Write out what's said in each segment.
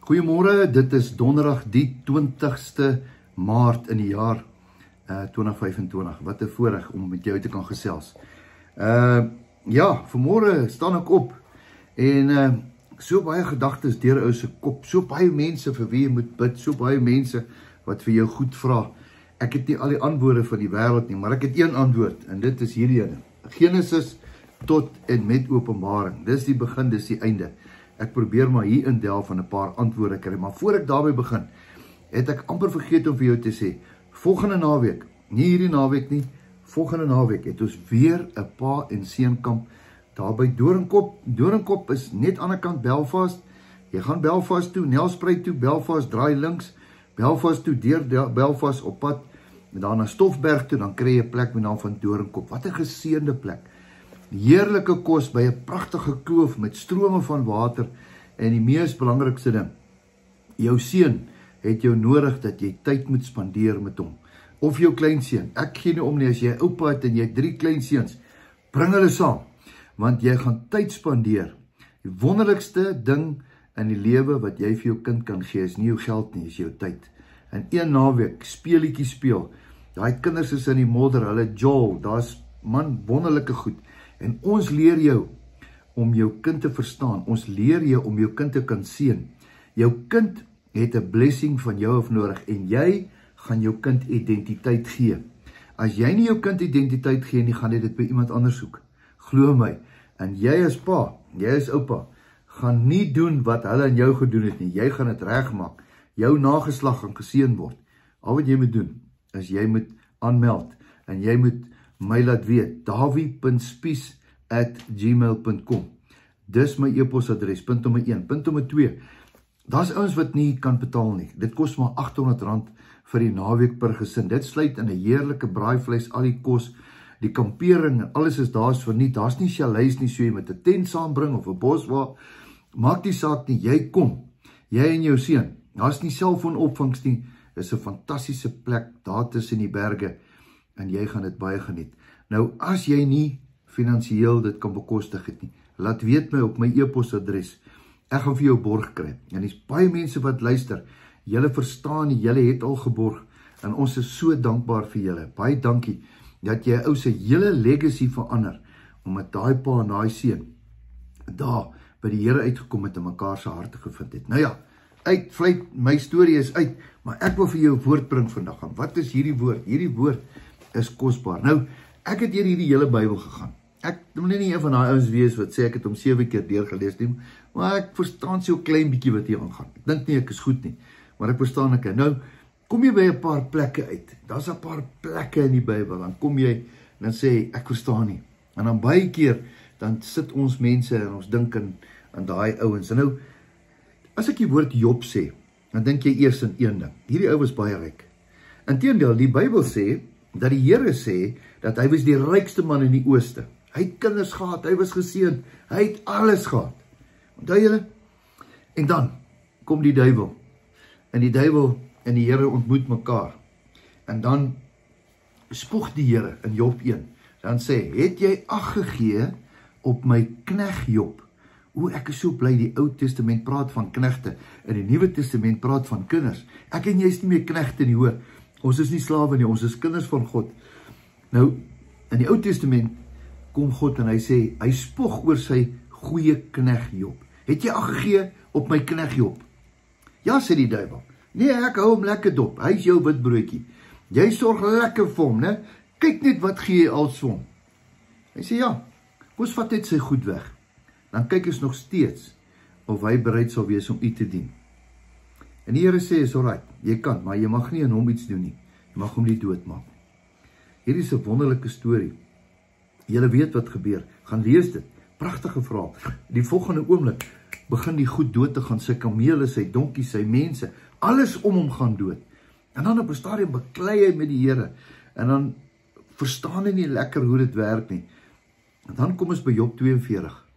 Goeiemôre, dit is donderdag die 20ste Maart in die jaar 2025. Wat 'n voorreg om met jou te kan gesels. Ja, vanmôre staan ek op en so baie gedagtes deur ou se kop, so baie mense vir wie jy moet bid, so baie mense wat vir jou goed vra. Ek het nie al die antwoorde van die wêreld nie, maar ek het een antwoord en dit is hierdie ene. Genesis tot en met Openbaring. Dis die begin, dis die einde. Ek probeer maar hier indel van 'n paar antwoorde kry, maar voor ek daarby begin, het ek amper vergeet om vir jou te sê, volgende naweek, nie hierdie naweek nie, volgende naweek het ons weer 'n pa en seun kamp daar by Doringkop. Doringkop is net aan die kant Belfast. Jy gaan Belfast toe, Nelspruit toe, Belfast draai links, Belfast toe deur Belfast op pad en dan na Stoffberg toe, dan kry jy 'n plek met naam van Doringkop. Wat 'n geseënde plek. Heerlike kos by 'n pragtige kloof met strome van water en die mees belangrikste ding, jou seun het jou nodig dat jy tyd moet spandeer met hom. Of jou kleinseun. Ek gee nie om nie as jy 'n oupa het en jy het 3 kleinseuns, bring hulle saam, want jy gaan tyd spandeer. Die wonderlikste ding in die lewe wat jy vir jou kind kan gee is nie jou geld nie, is jou tyd. En een naweek speelietjie speel. Daai kinders is in die modder, hulle jol, daar's man wonderlike goed. En ons leer jou om jou kind te verstaan. Ons leer jou om jou kind te kan seën. Jou kind het 'n blessing van jou af nodig en jy gaan jou kind identiteit gee. As jy nie jou kind identiteit gee nie, gaan jy dit by iemand anders soek. Glo my. En jy as pa, jy as oupa, gaan nie doen wat hulle aan jou gedoen het nie. Jy gaan dit regmaak. Jou nageslag gaan geseën word. Al wat jy moet doen, is jy moet aanmeld en jy moet my laat weet, dawie.spies@gmail.com. Dis my e-posadres, punt nommer 1. Punt nommer 2, daar's ouens wat nie kan betaal nie. Dit kos maar R800 vir die naweek per gesin. Dit sluit in 'n heerlike braaivleis, al die kos, die kampering en alles is daar's verniet. Daar's nie chalets nie, so jy met 'n tent saambring of 'n boswa. Maak die saak nie, jy kom, jy en jou seun. Daar's nie selfoonopvangs nie. Dis 'n fantastiese plek daar tussen die berge en jy gaan dit baie geniet. Nou, as jy nie finansiëel dit kan bekostig het nie, laat weet my op my e-posadres. Ek gaan vir jou borg kry. En dis baie mense wat luister. Julle verstaan nie, julle het al geborg en ons is so dankbaar vir julle. Baie dankie dat jy ou se hele legacy verander omdat daai pa en daai seun daar by die Here uitgekom het en mekaar se harte gevind het. Nou ja, vlei my storie is uit, maar ek wil vir jou 'n woord bring vandag. Wat is hierdie woord? Hierdie woord is kosbaar. Nou, ek het hierdie hele Bybel gegaan. Ek wil nie een van daai ouens wees wat sê ek het hom 7 keer deurgelees nie, maar ek verstaan so 'n klein bietjie wat hier aangaan. Ek dink nie ek is goed nie, maar ek verstaan ek. Nou, kom jy by 'n paar plekke uit. Daar's 'n paar plekke in die Bybel, dan kom jy en dan sê ek verstaan nie. En dan baie keer dan sit ons mense en ons dink aan daai ouens. En nou, as ek die woord Job sê, dan dink jy eers aan een ding. Hierdie ou was baie ryk. Inteendeel, die Bybel sê dat die Here sê dat hy was die rykste man in die ooste. Hy het kinders gehad, hy was geseënd, hy het alles gehad. Onthou julle? En dan kom die duiwel. En die duiwel en die Here ontmoet mekaar. En dan spoeg die Here in Job 1. Dan sê, het jy ag gegee op my knegt Job? Ek is so bly, die Ou Testament praat van knegte en die Nuwe Testament praat van kinders. Ek en jy is nie meer knegte nie, hoor. Ons is nie slawe nie, ons is kinders van God. Nou, in die Ou Testament kom God en hy sê, hy spog oor sy goeie knegt Job. Het jy ag gegee op my knegt Job? Ja, sê die duiwel. Nee, ek hou hom lekker dop. Hy is jou witbroodjie. Jy sorg lekker vir hom, né? Kyk net wat gee jy als vir hom. Hy sê ja, ons vat net sy goed weg. Dan kyk ons nog steeds of hy bereid sal wees om u te dien. En die Here sê, is alright, jy kan, maar jy mag nie aan hom iets doen nie. Jy mag hom nie doodmaak. Hierdie is 'n wonderlike storie. Julle weet wat gebeur. Gaan lees dit. Pragtige verhaal. Die volgende oomblik begin die goed dood te gaan. Sy kamele, sy donkies, sy mense. Alles om hom gaan dood. En dan op 'n stadium beklei hy met die Here. En dan verstaan hy nie lekker hoe dit werk nie. En dan kom ons by Job 42.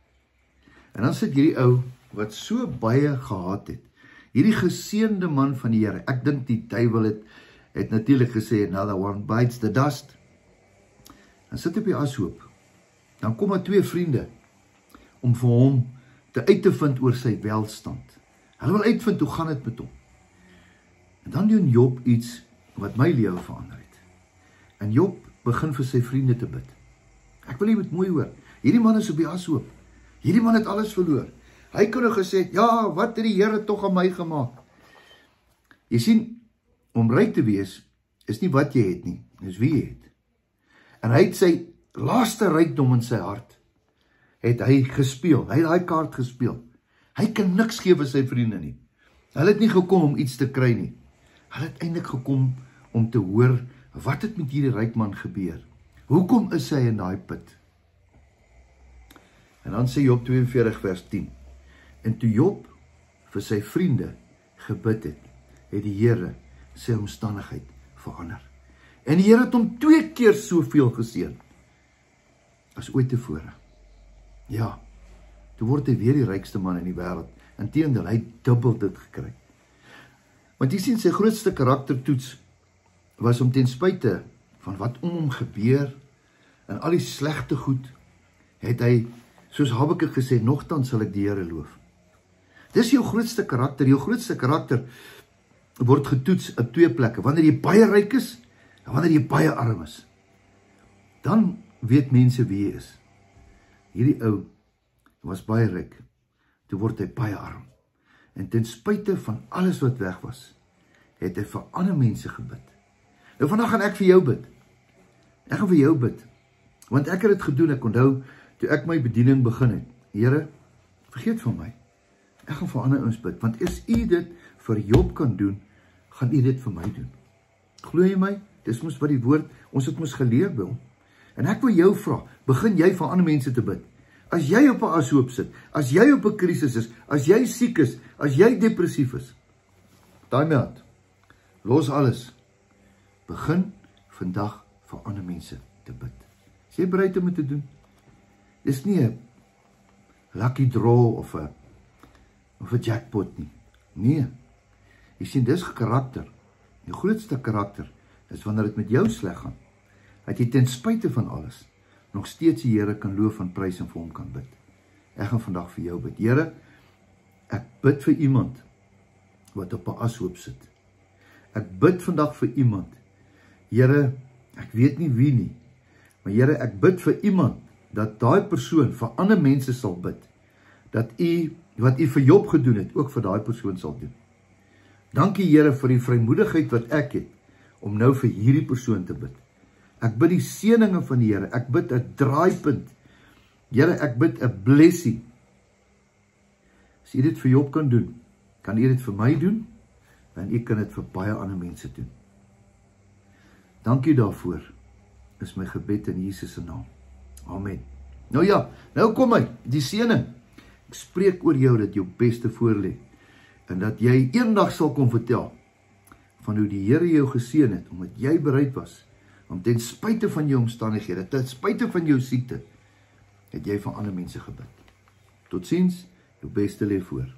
En dan sit hierdie ou wat so baie gehaat het. Hierdie geseënde man van die Here. Ek dink die duiwel het natuurlik gesê, another one bites the dust. Dan sit op die ashoop. Dan kom maar 2 vriende om vir hom uit te vind oor sy welstand. Hulle wil uitvind hoe gaan dit met hom. En dan doen Job iets wat my lewe verander het. En Job begin vir sy vriende te bid. Ek wil jy moet mooi hoor. Hierdie man is op die ashoop. Hierdie man het alles verloor. Hy kon nou gesê, ja, wat het die Here tog aan my gemaak? Jy sien, om ryk te wees, is nie wat jy het nie, dis wie jy het. En hy het sy laaste rykdom in sy hart, het hy gespeel, hy het daai kaart gespeel. Hy kan niks gee vir sy vriende nie. Hulle het nie gekom om iets te kry nie. Hulle het eintlik gekom om te hoor, wat het met hierdie ryk man gebeur? Hoekom is hy in daai put? En dan sê Job 42 vers 10. En toe Job vir sy vriende gebid het, het die Here sy omstandigheid verander. En die Here het hom 2 keer soveel geseën as ooit tevore. Ja, toe word hy weer die rykste man in die wêreld. Inteendeel, hy het dubbel dit gekry. Want jy sien, sy grootste karaktertoets was om ten spyte van wat om hom gebeur en al die slegte goed, het hy, soos Habakuk gesê, nogtans sal ek die Here loof. Dis jou grootste karakter. Jou grootste karakter word getoets op 2 plekke. Wanneer jy baie ryk is en wanneer jy baie arm is. Dan weet mense wie jy is. Hierdie ou was baie ryk. Toe word hy baie arm. En ten spyte van alles wat weg was, het hy vir ander mense gebid. Nou vandag gaan ek vir jou bid. Ek gaan vir jou bid. Want ek het dit gedoen, ek onthou, toe ek my bediening begin het. Here, vergeet van my. Ek gaan vir ander ons bid, want as u dit vir Job kan doen, gaan u dit vir my doen. Glo jy my? Dis mos wat die woord, ons het mos geleer by hom. En ek wil jou vra, begin jy vir ander mense te bid. As jy op 'n ashoop sit, as jy op 'n krisis is, as jy siek is, as jy depressief is, time out. Los alles. Begin vandag vir ander mense te bid. Is jy bereid om dit te doen? Dis nie 'n lucky draw of 'n jackpot nie. Nee. Jy sien, dis karakter. Die grootste karakter is wanneer dit met jou sleg gaan, dat jy ten spyte van alles nog steeds die Here kan loof en prys en vir hom kan bid. Ek gaan vandag vir jou bid. Here, ek bid vir iemand wat op 'n ashoop sit. Ek bid vandag vir iemand. Here, ek weet nie wie nie, maar Here, ek bid vir iemand dat daai persoon vir ander mense sal bid. Dat u wat u vir Job gedoen het, ook vir daai persoon sal doen. Dankie Here vir die vrymoedigheid wat ek het om nou vir hierdie persoon te bid. Ek bid die seëninge van die Here. Ek bid 'n draaipunt. Here, ek bid 'n blessing. As u dit vir Job kan doen, kan u dit vir my doen, en u kan dit vir baie ander mense doen. Dankie daarvoor. Is my gebed in Jesus se naam. Amen. Nou ja, nou kom hy, die seëning. Ek spreek oor jou dat jou beste voorlê en dat jy eendag sal kom vertel van hoe die Here jou geseën het, omdat jy bereid was om ten spyte van jou omstandighede, ten spyte van jou siekte, het jy vir ander mense gebid. Totsiens, jou beste lê voor.